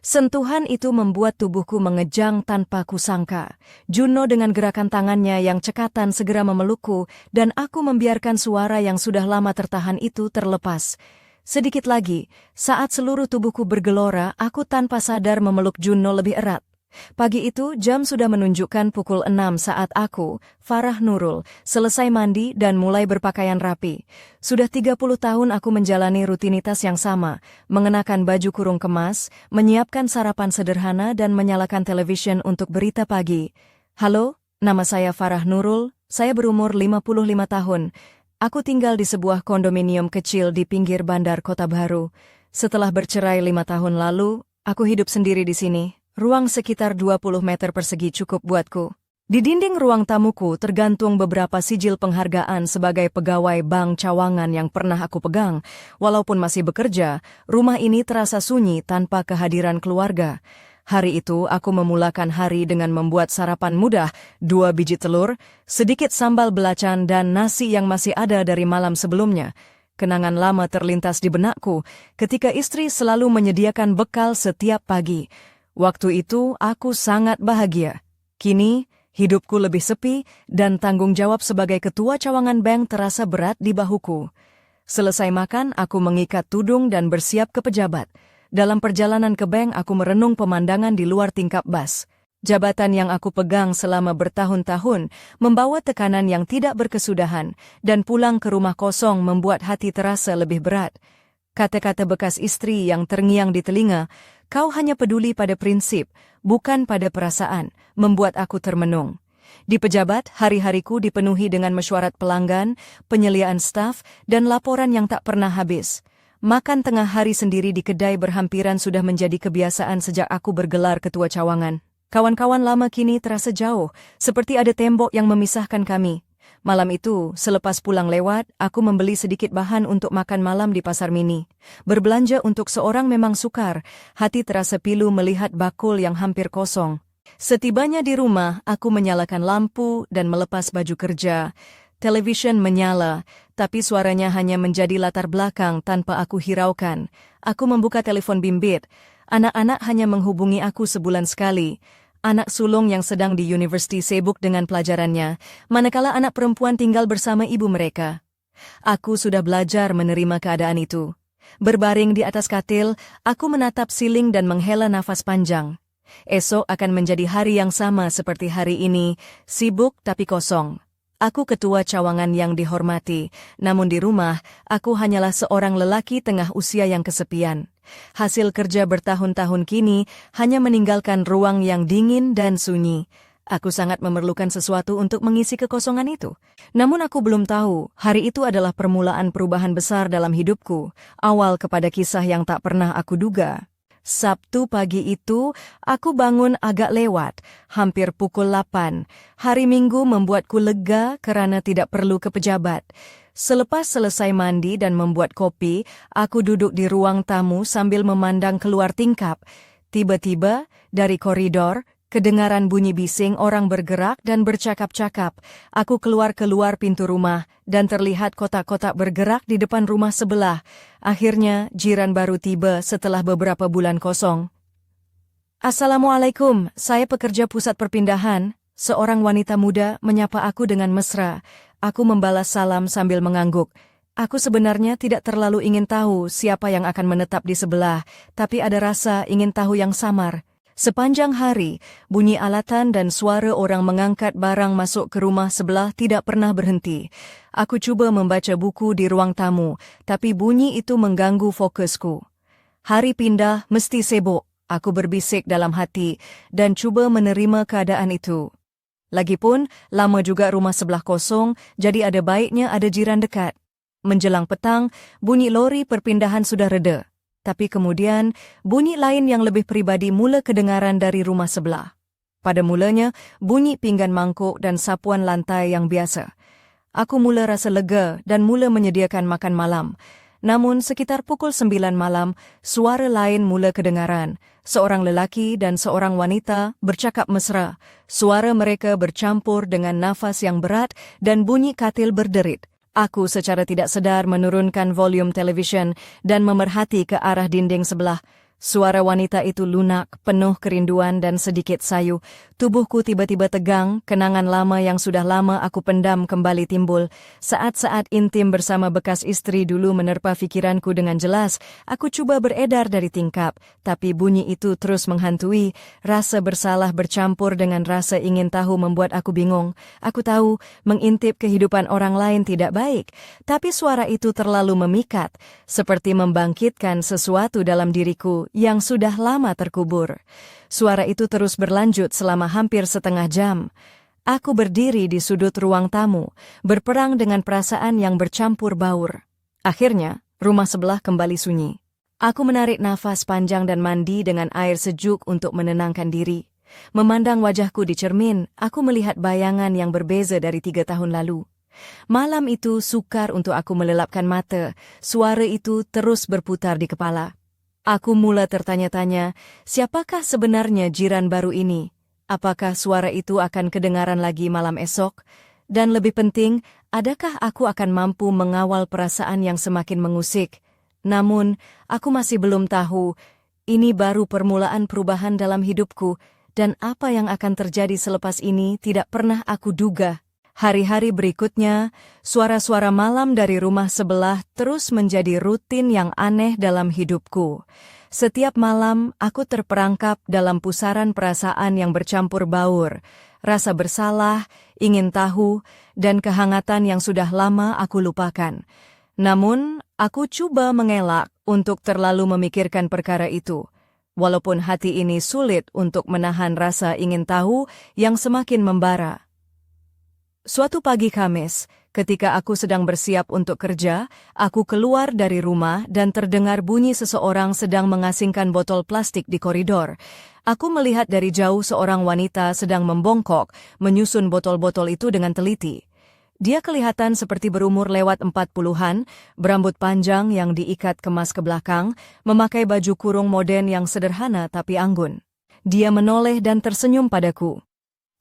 Sentuhan itu membuat tubuhku mengejang tanpa kusangka. Juno dengan gerakan tangannya yang cekatan segera memelukku, dan aku membiarkan suara yang sudah lama tertahan itu terlepas. Sedikit lagi, saat seluruh tubuhku bergelora, aku tanpa sadar memeluk Juno lebih erat. Pagi itu jam sudah menunjukkan pukul 6 saat aku, Farah Nurul, selesai mandi dan mulai berpakaian rapi. Sudah 30 tahun aku menjalani rutinitas yang sama, mengenakan baju kurung kemas, menyiapkan sarapan sederhana dan menyalakan televisyen untuk berita pagi. Halo, nama saya Farah Nurul, saya berumur 55 tahun. Aku tinggal di sebuah kondominium kecil di pinggir bandar Kota Baru. Setelah bercerai 5 tahun lalu, aku hidup sendiri di sini. Ruang sekitar 20 meter persegi cukup buatku. Di dinding ruang tamuku tergantung beberapa sijil penghargaan sebagai pegawai Bank Cawangan yang pernah aku pegang. Walaupun masih bekerja, rumah ini terasa sunyi tanpa kehadiran keluarga. Hari itu aku memulakan hari dengan membuat sarapan mudah, 2 biji telur, sedikit sambal belacan dan nasi yang masih ada dari malam sebelumnya. Kenangan lama terlintas di benakku ketika istri selalu menyediakan bekal setiap pagi. Waktu itu aku sangat bahagia. Kini, hidupku lebih sepi dan tanggung jawab sebagai ketua cawangan bank terasa berat di bahuku. Selesai makan, aku mengikat tudung dan bersiap ke pejabat. Dalam perjalanan ke bank, aku merenung pemandangan di luar tingkap bas. Jabatan yang aku pegang selama bertahun-tahun membawa tekanan yang tidak berkesudahan, dan pulang ke rumah kosong membuat hati terasa lebih berat. Kata-kata bekas istri yang terngiang di telinga, "Kau hanya peduli pada prinsip, bukan pada perasaan," membuat aku termenung. Di pejabat, hari-hariku dipenuhi dengan mesyuarat pelanggan, penyeliaan staf, dan laporan yang tak pernah habis. Makan tengah hari sendiri di kedai berhampiran sudah menjadi kebiasaan sejak aku bergelar ketua cawangan. Kawan-kawan lama kini terasa jauh, seperti ada tembok yang memisahkan kami. Malam itu, selepas pulang lewat, aku membeli sedikit bahan untuk makan malam di pasar mini. Berbelanja untuk seorang memang sukar, hati terasa pilu melihat bakul yang hampir kosong. Setibanya di rumah, aku menyalakan lampu dan melepas baju kerja. Televisyen menyala, tapi suaranya hanya menjadi latar belakang tanpa aku hiraukan. Aku membuka telepon bimbit. Anak-anak hanya menghubungi aku sebulan sekali. Anak sulung yang sedang di universiti sibuk dengan pelajarannya, manakala anak perempuan tinggal bersama ibu mereka. Aku sudah belajar menerima keadaan itu. Berbaring di atas katil, aku menatap siling dan menghela nafas panjang. Esok akan menjadi hari yang sama seperti hari ini, sibuk tapi kosong. Aku ketua cawangan yang dihormati, namun di rumah, aku hanyalah seorang lelaki tengah usia yang kesepian. Hasil kerja bertahun-tahun kini hanya meninggalkan ruang yang dingin dan sunyi. Aku sangat memerlukan sesuatu untuk mengisi kekosongan itu. Namun aku belum tahu, hari itu adalah permulaan perubahan besar dalam hidupku, awal kepada kisah yang tak pernah aku duga. Sabtu pagi itu, aku bangun agak lewat, hampir pukul 8. Hari Minggu membuatku lega karena tidak perlu ke pejabat. Selepas selesai mandi dan membuat kopi, aku duduk di ruang tamu sambil memandang keluar tingkap. Tiba-tiba, dari koridor, kedengaran bunyi bising orang bergerak dan bercakap-cakap. Aku keluar pintu rumah, dan terlihat kotak-kotak bergerak di depan rumah sebelah. Akhirnya, jiran baru tiba setelah beberapa bulan kosong. "Assalamualaikum, saya pekerja pusat perpindahan." Seorang wanita muda menyapa aku dengan mesra. Aku membalas salam sambil mengangguk. Aku sebenarnya tidak terlalu ingin tahu siapa yang akan menetap di sebelah, tapi ada rasa ingin tahu yang samar. Sepanjang hari, bunyi alatan dan suara orang mengangkat barang masuk ke rumah sebelah tidak pernah berhenti. Aku coba membaca buku di ruang tamu, tapi bunyi itu mengganggu fokusku. Hari pindah mesti sibuk, aku berbisik dalam hati, dan coba menerima keadaan itu. Lagipun, lama juga rumah sebelah kosong, jadi ada baiknya ada jiran dekat. Menjelang petang, bunyi lori perpindahan sudah reda. Tapi kemudian, bunyi lain yang lebih pribadi mula kedengaran dari rumah sebelah. Pada mulanya, bunyi pinggan mangkuk dan sapuan lantai yang biasa. Aku mula rasa lega dan mula menyediakan makan malam. Namun sekitar pukul 9 malam, suara lain mula kedengaran. Seorang lelaki dan seorang wanita bercakap mesra. Suara mereka bercampur dengan nafas yang berat dan bunyi katil berderit. Aku secara tidak sedar menurunkan volume televisyen dan memerhati ke arah dinding sebelah. Suara wanita itu lunak, penuh kerinduan dan sedikit sayu. Tubuhku tiba-tiba tegang, kenangan lama yang sudah lama aku pendam kembali timbul. Saat-saat intim bersama bekas istri dulu menerpa pikiranku dengan jelas. Aku coba beredar dari tingkap, tapi bunyi itu terus menghantui. Rasa bersalah bercampur dengan rasa ingin tahu membuat aku bingung. Aku tahu, mengintip kehidupan orang lain tidak baik, tapi suara itu terlalu memikat, seperti membangkitkan sesuatu dalam diriku yang sudah lama terkubur. Suara itu terus berlanjut selama hampir setengah jam. Aku berdiri di sudut ruang tamu, berperang dengan perasaan yang bercampur baur. Akhirnya, rumah sebelah kembali sunyi. Aku menarik nafas panjang dan mandi dengan air sejuk untuk menenangkan diri. Memandang wajahku di cermin, aku melihat bayangan yang berbeza dari 3 tahun lalu. Malam itu sukar untuk aku melelapkan mata, suara itu terus berputar di kepala. Aku mula tertanya-tanya, siapakah sebenarnya jiran baru ini? Apakah suara itu akan kedengaran lagi malam esok? Dan lebih penting, adakah aku akan mampu mengawal perasaan yang semakin mengusik? Namun, aku masih belum tahu, ini baru permulaan perubahan dalam hidupku, dan apa yang akan terjadi selepas ini tidak pernah aku duga. Hari-hari berikutnya, suara-suara malam dari rumah sebelah terus menjadi rutin yang aneh dalam hidupku. Setiap malam, aku terperangkap dalam pusaran perasaan yang bercampur baur, rasa bersalah, ingin tahu, dan kehangatan yang sudah lama aku lupakan. Namun, aku coba mengelak untuk terlalu memikirkan perkara itu, walaupun hati ini sulit untuk menahan rasa ingin tahu yang semakin membara. Suatu pagi Kamis, ketika aku sedang bersiap untuk kerja, aku keluar dari rumah dan terdengar bunyi seseorang sedang mengasingkan botol plastik di koridor. Aku melihat dari jauh seorang wanita sedang membongkok, menyusun botol-botol itu dengan teliti. Dia kelihatan seperti berumur lewat 40-an, berambut panjang yang diikat kemas ke belakang, memakai baju kurung moden yang sederhana tapi anggun. Dia menoleh dan tersenyum padaku.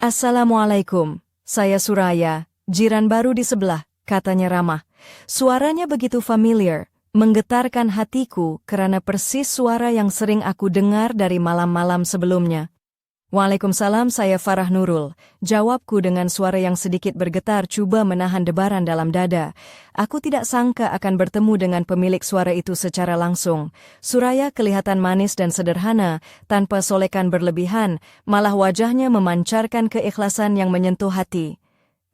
"Assalamualaikum. Saya Suraya, jiran baru di sebelah," katanya ramah. Suaranya begitu familiar, menggetarkan hatiku karena persis suara yang sering aku dengar dari malam-malam sebelumnya. "Waalaikumsalam, saya Farah Nurul," jawabku dengan suara yang sedikit bergetar coba menahan debaran dalam dada. Aku tidak sangka akan bertemu dengan pemilik suara itu secara langsung. Suraya kelihatan manis dan sederhana, tanpa solekan berlebihan, malah wajahnya memancarkan keikhlasan yang menyentuh hati.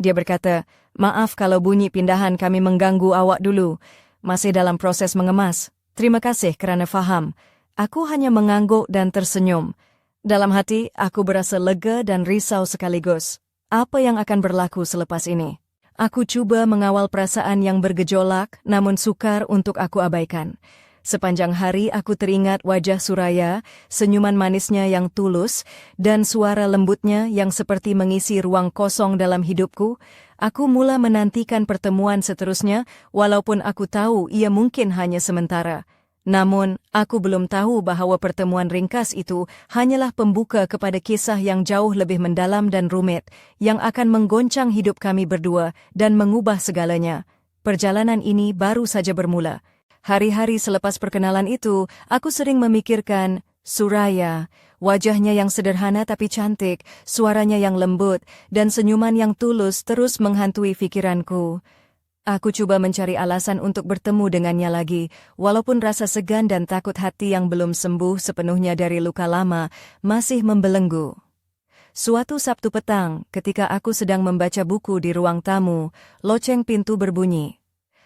Dia berkata, "Maaf kalau bunyi pindahan kami mengganggu awak dulu. Masih dalam proses mengemas. Terima kasih kerana faham." Aku hanya mengangguk dan tersenyum. Dalam hati, aku berasa lega dan risau sekaligus. Apa yang akan berlaku selepas ini? Aku coba mengawal perasaan yang bergejolak, namun sukar untuk aku abaikan. Sepanjang hari aku teringat wajah Suraya, senyuman manisnya yang tulus, dan suara lembutnya yang seperti mengisi ruang kosong dalam hidupku. Aku mula menantikan pertemuan seterusnya, walaupun aku tahu ia mungkin hanya sementara. Namun, aku belum tahu bahawa pertemuan ringkas itu hanyalah pembuka kepada kisah yang jauh lebih mendalam dan rumit, yang akan menggoncang hidup kami berdua dan mengubah segalanya. Perjalanan ini baru saja bermula. Hari-hari selepas perkenalan itu, aku sering memikirkan Suraya, wajahnya yang sederhana tapi cantik, suaranya yang lembut, dan senyuman yang tulus terus menghantui pikiranku. Aku coba mencari alasan untuk bertemu dengannya lagi, walaupun rasa segan dan takut hati yang belum sembuh sepenuhnya dari luka lama masih membelenggu. Suatu Sabtu petang, ketika aku sedang membaca buku di ruang tamu, loceng pintu berbunyi.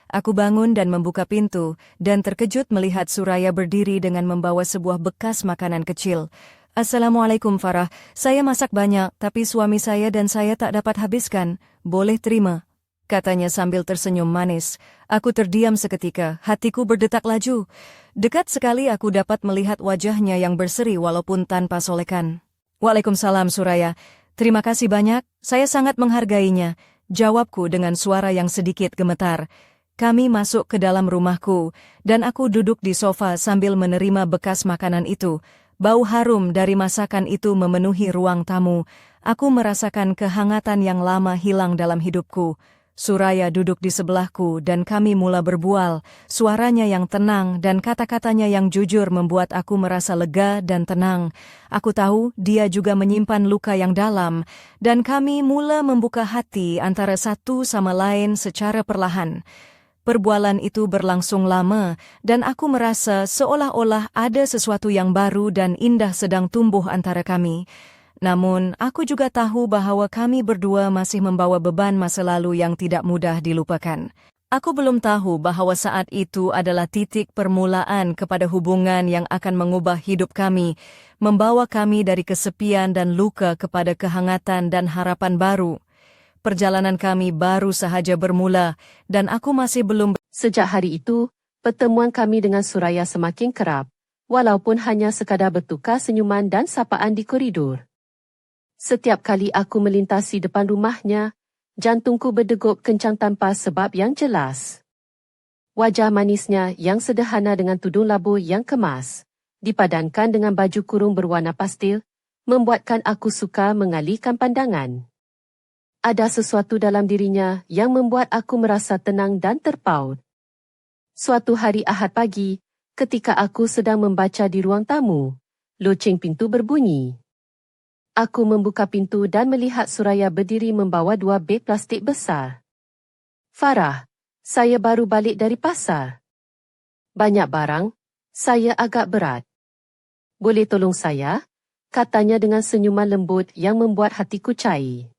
Aku bangun dan membuka pintu, dan terkejut melihat Suraya berdiri dengan membawa sebuah bekas makanan kecil. "Assalamualaikum Farah, saya masak banyak, tapi suami saya dan saya tak dapat habiskan. Boleh terima?" katanya sambil tersenyum manis. Aku terdiam seketika, hatiku berdetak laju. Dekat sekali aku dapat melihat wajahnya yang berseri walaupun tanpa solekan. "Waalaikumsalam Suraya, terima kasih banyak, saya sangat menghargainya," jawabku dengan suara yang sedikit gemetar. Kami masuk ke dalam rumahku, dan aku duduk di sofa sambil menerima bekas makanan itu. Bau harum dari masakan itu memenuhi ruang tamu. Aku merasakan kehangatan yang lama hilang dalam hidupku. Suraya duduk di sebelahku dan kami mula berbual. Suaranya yang tenang dan kata-katanya yang jujur membuat aku merasa lega dan tenang. Aku tahu dia juga menyimpan luka yang dalam, dan kami mula membuka hati antara satu sama lain secara perlahan. Perbualan itu berlangsung lama, dan aku merasa seolah-olah ada sesuatu yang baru dan indah sedang tumbuh antara kami. Namun, aku juga tahu bahwa kami berdua masih membawa beban masa lalu yang tidak mudah dilupakan. Aku belum tahu bahwa saat itu adalah titik permulaan kepada hubungan yang akan mengubah hidup kami, membawa kami dari kesepian dan luka kepada kehangatan dan harapan baru. Perjalanan kami baru sahaja bermula, dan aku masih belum... Sejak hari itu, pertemuan kami dengan Suraya semakin kerap, walaupun hanya sekadar bertukar senyuman dan sapaan di koridor. Setiap kali aku melintasi depan rumahnya, jantungku berdegup kencang tanpa sebab yang jelas. Wajah manisnya yang sederhana dengan tudung labu yang kemas, dipadankan dengan baju kurung berwarna pastel, membuatkan aku suka mengalihkan pandangan. Ada sesuatu dalam dirinya yang membuat aku merasa tenang dan terpaut. Suatu hari Ahad pagi, ketika aku sedang membaca di ruang tamu, loceng pintu berbunyi. Aku membuka pintu dan melihat Suraya berdiri membawa 2 beg plastik besar. Farah, saya baru balik dari pasar. Banyak barang, saya agak berat. Boleh tolong saya? Katanya dengan senyuman lembut yang membuat hatiku cair.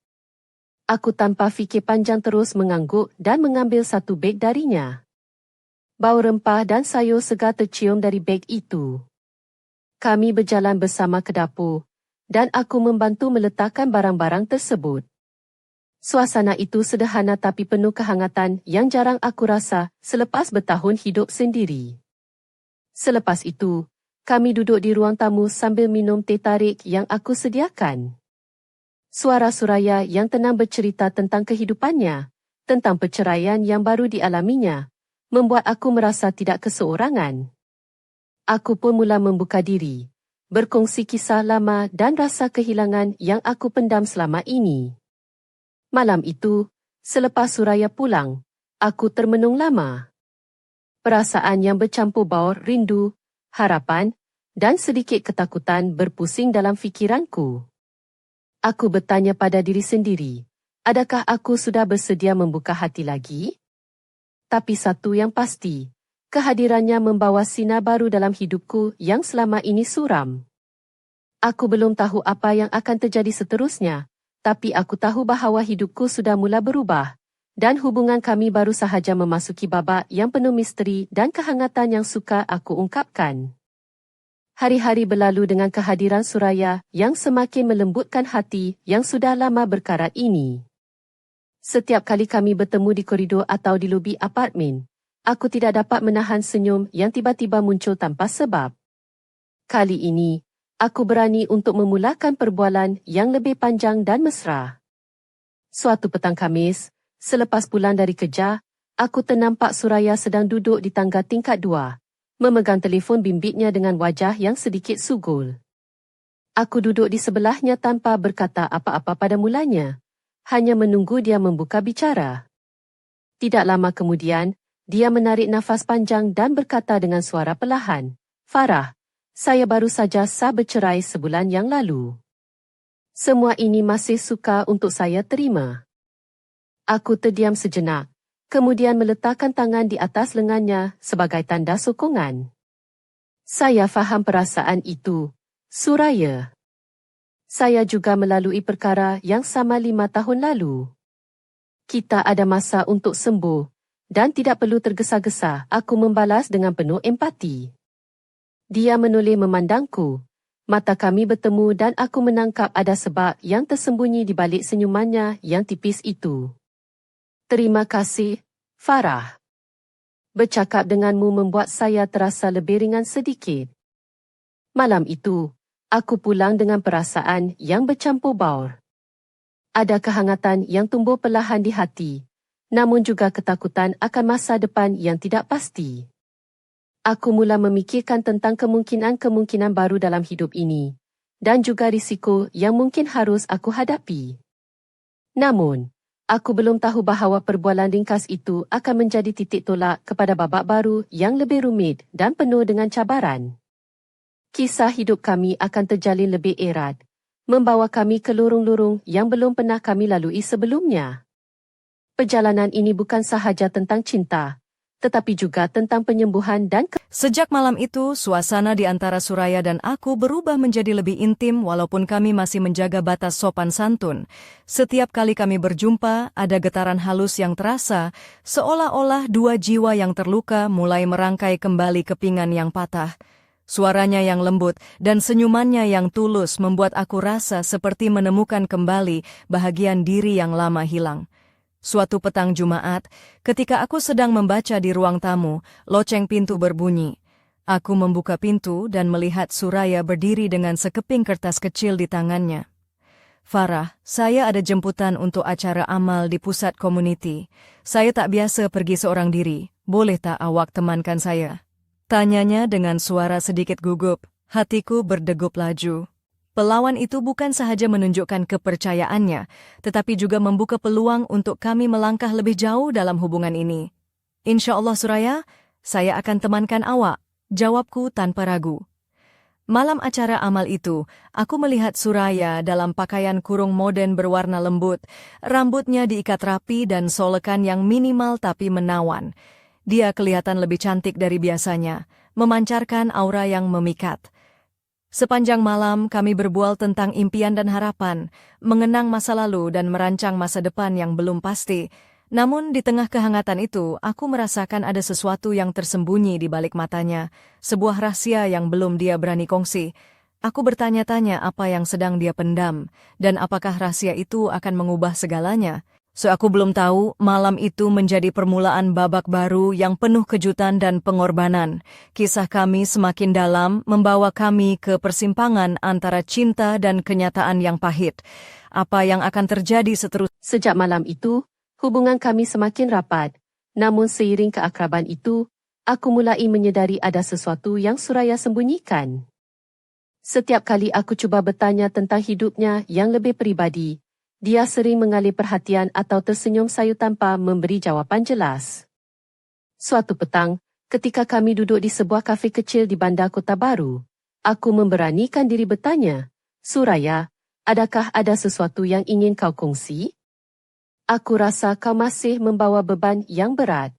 Aku tanpa fikir panjang terus mengangguk dan mengambil 1 beg darinya. Bau rempah dan sayur segar tercium dari beg itu. Kami berjalan bersama ke dapur, dan aku membantu meletakkan barang-barang tersebut. Suasana itu sederhana tapi penuh kehangatan yang jarang aku rasa selepas bertahun hidup sendiri. Selepas itu, kami duduk di ruang tamu sambil minum teh tarik yang aku sediakan. Suara Suraya yang tenang bercerita tentang kehidupannya, tentang perceraian yang baru dialaminya, membuat aku merasa tidak keseorangan. Aku pun mula membuka diri, berkongsi kisah lama dan rasa kehilangan yang aku pendam selama ini. Malam itu, selepas Suraya pulang, aku termenung lama. Perasaan yang bercampur bau rindu, harapan, dan sedikit ketakutan berpusing dalam fikiranku. Aku bertanya pada diri sendiri, adakah aku sudah bersedia membuka hati lagi? Tapi satu yang pasti, kehadirannya membawa sinar baru dalam hidupku yang selama ini suram. Aku belum tahu apa yang akan terjadi seterusnya, tapi aku tahu bahawa hidupku sudah mula berubah, dan hubungan kami baru sahaja memasuki babak yang penuh misteri dan kehangatan yang suka aku ungkapkan. Hari-hari berlalu dengan kehadiran Suraya yang semakin melembutkan hati yang sudah lama berkarat ini. Setiap kali kami bertemu di koridor atau di lobi apartmen, aku tidak dapat menahan senyum yang tiba-tiba muncul tanpa sebab. Kali ini, aku berani untuk memulakan perbualan yang lebih panjang dan mesra. Suatu petang Khamis, selepas pulang dari kerja, aku ternampak Suraya sedang duduk di tangga tingkat 2, memegang telefon bimbitnya dengan wajah yang sedikit sugul. Aku duduk di sebelahnya tanpa berkata apa-apa pada mulanya, hanya menunggu dia membuka bicara. Tidak lama kemudian, dia menarik nafas panjang dan berkata dengan suara perlahan, "Farah, saya baru saja sah bercerai sebulan yang lalu. Semua ini masih sukar untuk saya terima." Aku terdiam sejenak, kemudian meletakkan tangan di atas lengannya sebagai tanda sokongan. Saya faham perasaan itu, Suraya. Saya juga melalui perkara yang sama 5 tahun lalu. Kita ada masa untuk sembuh, dan tidak perlu tergesa-gesa, aku membalas dengan penuh empati. Dia menoleh memandangku. Mata kami bertemu dan aku menangkap ada sebab yang tersembunyi di balik senyumannya yang tipis itu. Terima kasih, Farah. Bercakap denganmu membuat saya terasa lebih ringan sedikit. Malam itu, aku pulang dengan perasaan yang bercampur baur. Ada kehangatan yang tumbuh perlahan di hati, namun juga ketakutan akan masa depan yang tidak pasti. Aku mula memikirkan tentang kemungkinan-kemungkinan baru dalam hidup ini, dan juga risiko yang mungkin harus aku hadapi. Namun, Aku belum tahu bahawa perbualan ringkas itu akan menjadi titik tolak kepada babak baru yang lebih rumit dan penuh dengan cabaran. Kisah hidup kami akan terjalin lebih erat, membawa kami ke lorong-lorong yang belum pernah kami lalui sebelumnya. Perjalanan ini bukan sahaja tentang cinta, tetapi juga tentang penyembuhan dan Sejak malam itu, suasana di antara Suraya dan aku berubah menjadi lebih intim walaupun kami masih menjaga batas sopan santun. Setiap kali kami berjumpa, ada getaran halus yang terasa, seolah-olah dua jiwa yang terluka mulai merangkai kembali kepingan yang patah. Suaranya yang lembut dan senyumannya yang tulus membuat aku rasa seperti menemukan kembali bahagian diri yang lama hilang. Suatu petang Jumat, ketika aku sedang membaca di ruang tamu, loceng pintu berbunyi. Aku membuka pintu dan melihat Suraya berdiri dengan sekeping kertas kecil di tangannya. Farah, saya ada jemputan untuk acara amal di pusat komuniti. Saya tak biasa pergi seorang diri. Boleh tak awak temankan saya? Tanyanya dengan suara sedikit gugup. Hatiku berdegup laju. Pelawan itu bukan sahaja menunjukkan kepercayaannya, tetapi juga membuka peluang untuk kami melangkah lebih jauh dalam hubungan ini. Insya Allah Suraya, saya akan temankan awak, jawabku tanpa ragu. Malam acara amal itu, aku melihat Suraya dalam pakaian kurung moden berwarna lembut, rambutnya diikat rapi dan solekan yang minimal tapi menawan. Dia kelihatan lebih cantik dari biasanya, memancarkan aura yang memikat. Sepanjang malam kami berbual tentang impian dan harapan, mengenang masa lalu dan merancang masa depan yang belum pasti. Namun di tengah kehangatan itu, aku merasakan ada sesuatu yang tersembunyi di balik matanya, sebuah rahasia yang belum dia berani kongsi. Aku bertanya-tanya apa yang sedang dia pendam, dan apakah rahasia itu akan mengubah segalanya. Aku belum tahu, malam itu menjadi permulaan babak baru yang penuh kejutan dan pengorbanan. Kisah kami semakin dalam, membawa kami ke persimpangan antara cinta dan kenyataan yang pahit. Apa yang akan terjadi seterusnya? Sejak malam itu, hubungan kami semakin rapat. Namun seiring keakraban itu, aku mulai menyedari ada sesuatu yang Suraya sembunyikan. Setiap kali aku cuba bertanya tentang hidupnya yang lebih peribadi, dia sering mengalih perhatian atau tersenyum sayu tanpa memberi jawapan jelas. Suatu petang, ketika kami duduk di sebuah kafe kecil di bandar Kota Baru, aku memberanikan diri bertanya, Suraya, adakah ada sesuatu yang ingin kau kongsi? Aku rasa kau masih membawa beban yang berat.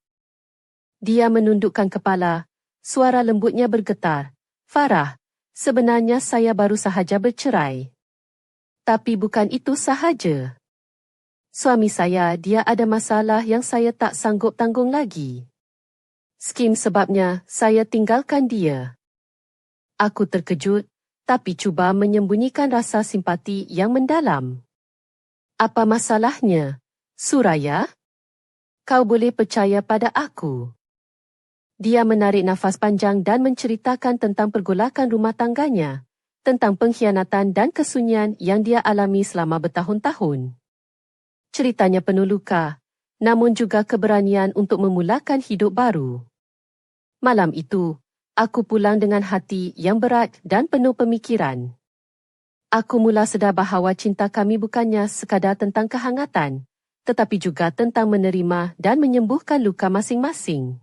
Dia menundukkan kepala, suara lembutnya bergetar. Farah, sebenarnya saya baru sahaja bercerai. Tapi bukan itu sahaja. Suami saya, dia ada masalah yang saya tak sanggup tanggung lagi. Skim sebabnya saya tinggalkan dia. Aku terkejut, tapi cuba menyembunyikan rasa simpati yang mendalam. Apa masalahnya, Suraya? Kau boleh percaya pada aku. Dia menarik nafas panjang dan menceritakan tentang pergolakan rumah tangganya, tentang pengkhianatan dan kesunyian yang dia alami selama bertahun-tahun. Ceritanya penuh luka, namun juga keberanian untuk memulakan hidup baru. Malam itu, aku pulang dengan hati yang berat dan penuh pemikiran. Aku mula sedar bahawa cinta kami bukannya sekadar tentang kehangatan, tetapi juga tentang menerima dan menyembuhkan luka masing-masing.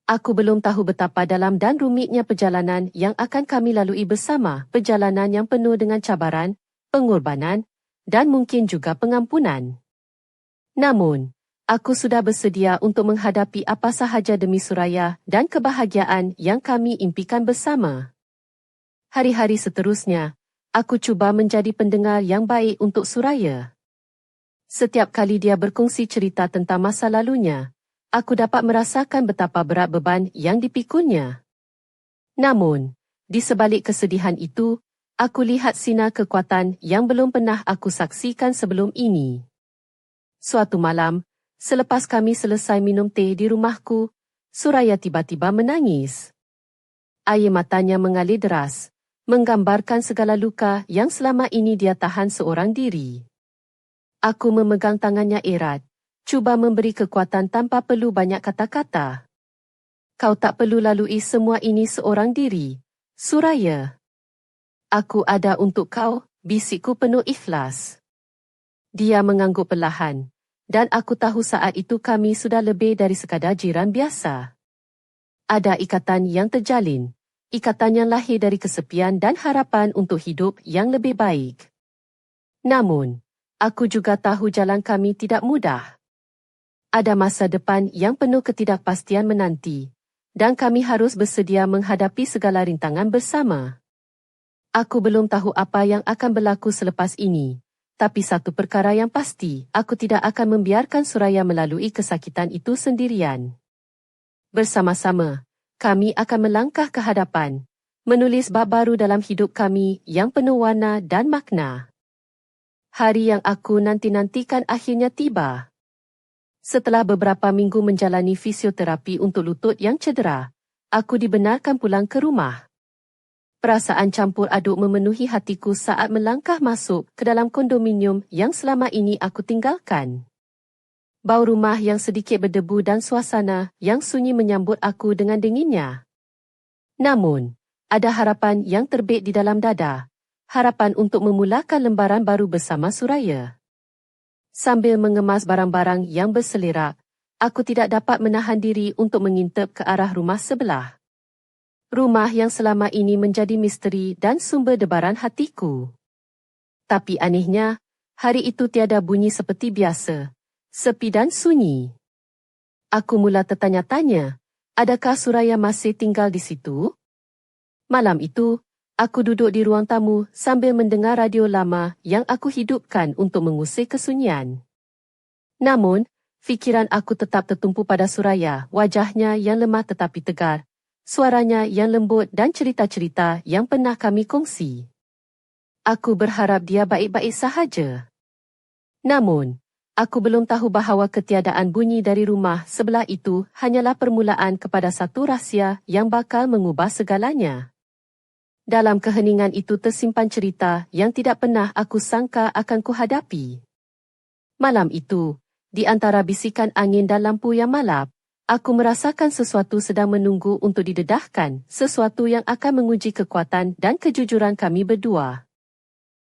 Aku belum tahu betapa dalam dan rumitnya perjalanan yang akan kami lalui bersama, perjalanan yang penuh dengan cabaran, pengorbanan, dan mungkin juga pengampunan. Namun, aku sudah bersedia untuk menghadapi apa sahaja demi Suraya dan kebahagiaan yang kami impikan bersama. Hari-hari seterusnya, aku cuba menjadi pendengar yang baik untuk Suraya. Setiap kali dia berkongsi cerita tentang masa lalunya, aku dapat merasakan betapa berat beban yang dipikulnya. Namun, di sebalik kesedihan itu, aku lihat sinar kekuatan yang belum pernah aku saksikan sebelum ini. Suatu malam, selepas kami selesai minum teh di rumahku, Suraya tiba-tiba menangis. Air matanya mengalir deras, menggambarkan segala luka yang selama ini dia tahan seorang diri. Aku memegang tangannya erat, cuba memberi kekuatan tanpa perlu banyak kata-kata. Kau tak perlu lalui semua ini seorang diri, Suraya. Aku ada untuk kau, bisikku penuh ikhlas. Dia mengangguk perlahan, Dan aku tahu saat itu kami sudah lebih dari sekadar jiran biasa. Ada ikatan yang terjalin, ikatan yang lahir dari kesepian dan harapan untuk hidup yang lebih baik. Namun, aku juga tahu jalan kami tidak mudah. Ada masa depan yang penuh ketidakpastian menanti, dan kami harus bersedia menghadapi segala rintangan bersama. Aku belum tahu apa yang akan berlaku selepas ini, tapi satu perkara yang pasti, aku tidak akan membiarkan Suraya melalui kesakitan itu sendirian. Bersama-sama, kami akan melangkah ke hadapan, menulis bab baru dalam hidup kami yang penuh warna dan makna. Hari yang aku nanti-nantikan akhirnya tiba. Setelah beberapa minggu menjalani fisioterapi untuk lutut yang cedera, aku dibenarkan pulang ke rumah. Perasaan campur aduk memenuhi hatiku saat melangkah masuk ke dalam kondominium yang selama ini aku tinggalkan. Bau rumah yang sedikit berdebu dan suasana yang sunyi menyambut aku dengan dinginnya. Namun, ada harapan yang terbit di dalam dada, harapan untuk memulakan lembaran baru bersama Suraya. Sambil mengemas barang-barang yang berselerak, aku tidak dapat menahan diri untuk mengintip ke arah rumah sebelah. Rumah yang selama ini menjadi misteri dan sumber debaran hatiku. Tapi anehnya, hari itu tiada bunyi seperti biasa, sepi dan sunyi. Aku mula tertanya-tanya, adakah Suraya masih tinggal di situ? Malam itu, aku duduk di ruang tamu sambil mendengar radio lama yang aku hidupkan untuk mengusir kesunyian. Namun, fikiran aku tetap tertumpu pada Suraya, wajahnya yang lemah tetapi tegar, suaranya yang lembut dan cerita-cerita yang pernah kami kongsi. Aku berharap dia baik-baik sahaja. Namun, aku belum tahu bahawa ketiadaan bunyi dari rumah sebelah itu hanyalah permulaan kepada satu rahsia yang bakal mengubah segalanya. Dalam keheningan itu tersimpan cerita yang tidak pernah aku sangka akan kuhadapi. Malam itu, di antara bisikan angin dan lampu yang malap, aku merasakan sesuatu sedang menunggu untuk didedahkan, sesuatu yang akan menguji kekuatan dan kejujuran kami berdua.